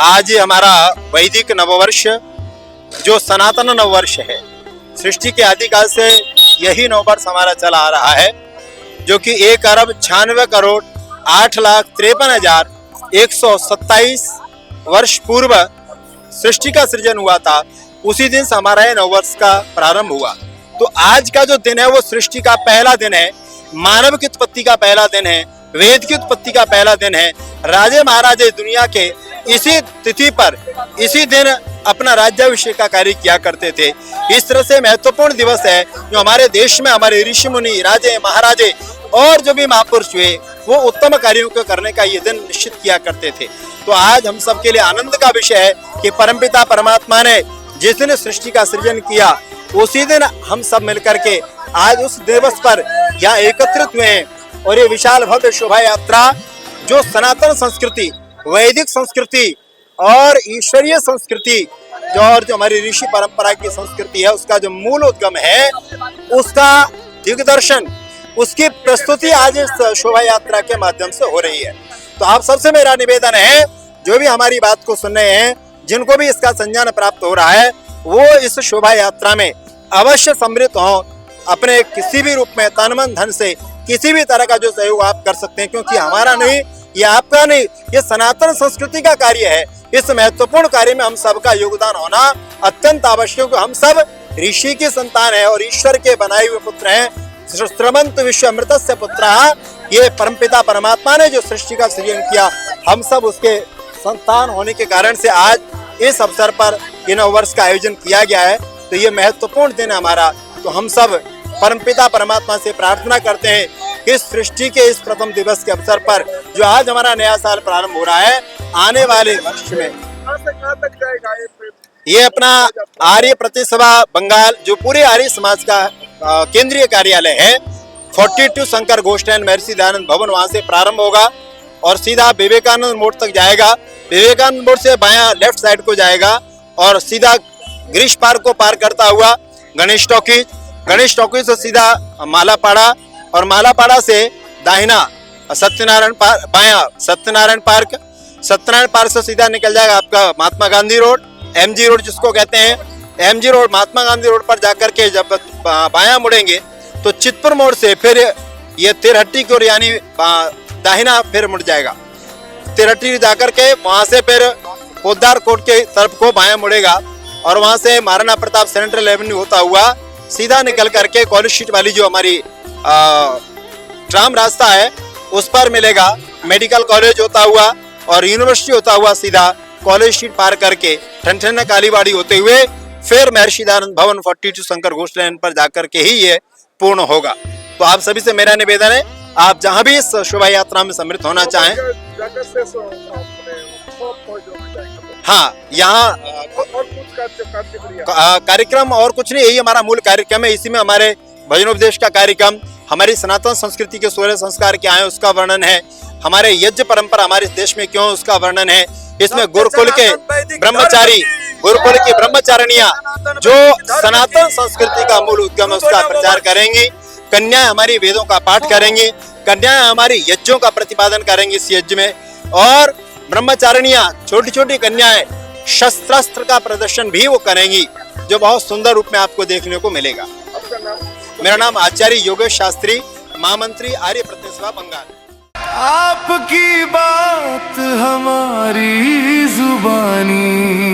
आज ये हमारा वैदिक नववर्ष जो सनातन नववर्ष है, सृष्टि के आदिकाल से यही नववर्ष हमारा चला आ रहा है, जो कि 1,96,8,53,127 वर्ष पूर्व सृष्टि का सृजन हुआ था। उसी दिन से हमारा ये नववर्ष का प्रारंभ हुआ। तो आज का जो दिन है वो सृष्टि का पहला दिन है, मानव की उत्पत्ति का पहला दिन है, वेद की उत्पत्ति का पहला दिन है। राजे महाराजे दुनिया के इसी तिथि पर इसी दिन अपना राज्याभिषेक का कार्य किया करते थे। इस तरह से महत्वपूर्ण दिवस है जो हमारे देश में हमारे ऋषि मुनि, राजे महाराजे और जो भी महापुरुष हुए वो उत्तम कार्यों को करने का ये दिन निश्चित किया करते थे। तो आज हम सब के लिए आनंद का विषय है कि परमपिता परमात्मा ने जिस दिन सृष्टि का सृजन किया उसी दिन हम सब मिलकर के आज उस दिवस पर यहाँ एकत्रित हुए हैं। और ये विशाल भव्य शोभा यात्रा जो सनातन संस्कृति, वैदिक संस्कृति और ईश्वरीय संस्कृति जो हमारी ऋषि परंपरा की संस्कृति है, उसका जो मूल उद्गम है, उसका दिग्दर्शन, उसकी प्रस्तुति आज इस शोभा यात्रा के माध्यम से हो रही है। तो आप सबसे मेरा निवेदन है, जो भी हमारी बात को सुन रहे हैं, जिनको भी इसका संज्ञान प्राप्त हो रहा है, वो इस शोभा यात्रा में अवश्य सम्मिलित हों। अपने किसी भी रूप में तन मन धन से किसी भी तरह का जो सहयोग आप कर सकते हैं, क्योंकि हमारा नहीं, ये आपका नहीं, ये सनातन संस्कृति का कार्य है। इस महत्वपूर्ण कार्य में हम सबका योगदान होना अत्यंत आवश्यक है। हम सब ऋषि की संतान है और ईश्वर के बनाए हुए पुत्र हैं। श्रमंत विश्व अमृतस्य पुत्रः, ये परमपिता परमात्मा ने जो सृष्टि का सृजन किया, हम सब उसके संतान होने के कारण से आज इस अवसर पर ये नववर्ष का आयोजन किया गया है। तो ये महत्वपूर्ण दिन है हमारा। तो हम सब परमपिता परमात्मा से प्रार्थना करते हैं कि इस सृष्टि के इस प्रथम दिवस के अवसर पर जो आज हमारा नया साल प्रारंभ हो रहा है, आने वाले वर्ष में ये अपना आर्य प्रतिसभा बंगाल जो पूरे आर्य समाज का केंद्रीय कार्यालय है, 42 शंकर घोष एंड महर्षि दयानंद भवन, वहां से प्रारंभ होगा और सीधा विवेकानंद मोड़ तक जाएगा। विवेकानंद मोड़ से बायां लेफ्ट साइड को जाएगा और सीधा गिरीश पार्क को पार करता हुआ गणेश टॉकीज, गणेश टॉकीज से सीधा मालापाड़ा और मालापाड़ा से दाहिना सत्यनारायण पार्क, बायां सत्यनारायण पार्क, सत्यनारायण पार्क से सीधा निकल जाएगा आपका Mahatma Gandhi road, MG road जिसको कहते हैं। MG road, Mahatma Gandhi road पर जाकर के जब बायां मुड़ेंगे तो चितपुर मोड़ से फिर ये तिरहट्टी की ओर यानी दाहिना फिर मुड़ जाएगा। तिरहट्टी जाकर के वहां से फिर पोद्दार कोट के तरफ को बायां मुड़ेगा और वहां से महाराणा प्रताप सेंट्रल एवेन्यू होता हुआ सीधा निकल करके कॉलेज स्ट्रीट वाली जो हमारी ट्राम रास्ता है उस पर मिलेगा। मेडिकल कॉलेज होता हुआ और यूनिवर्सिटी होता हुआ सीधा कॉलेज स्ट्रीट पार करके ठनठन कालीबाड़ी होते हुए फिर महर्षि दयानंद भवन 42 शंकर घोष लाइन पर जाकर के ही ये पूर्ण होगा। तो आप सभी से मेरा निवेदन है, आप जहां भी इस शोभा यात्रा में सम्मिलित होना चाहें, हाँ, यहाँ कार्यक्रम और कुछ नहीं, यही हमारा मूल कार्यक्रम है। इसी में हमारे भजनोपदेश का कार्यक्रम, हमारी सनातन संस्कृति के 16 संस्कार क्या है उसका वर्णन है, हमारे यज्ञ परंपरा हमारे देश में क्यों उसका वर्णन है। इसमें गुरुकुल के ब्रह्मचारी, गुरुकुल की ब्रह्मचारिणियां जो सनातन संस्कृति का मूल उद्गम है उसका प्रचार करेंगी। कन्याएं हमारी वेदों का पाठ करेंगी, कन्याएं हमारी यज्ञों का प्रतिपादन करेंगी इस यज्ञ में, और ब्रह्मचारिणियां छोटी छोटी कन्याएं शस्त्रास्त्र का प्रदर्शन भी वो करेंगी, जो बहुत सुंदर रूप में आपको देखने को मिलेगा। मेरा नाम आचार्य योगेश शास्त्री, महामंत्री आर्य प्रतिसभा बंगाल। आपकी बात हमारी जुबानी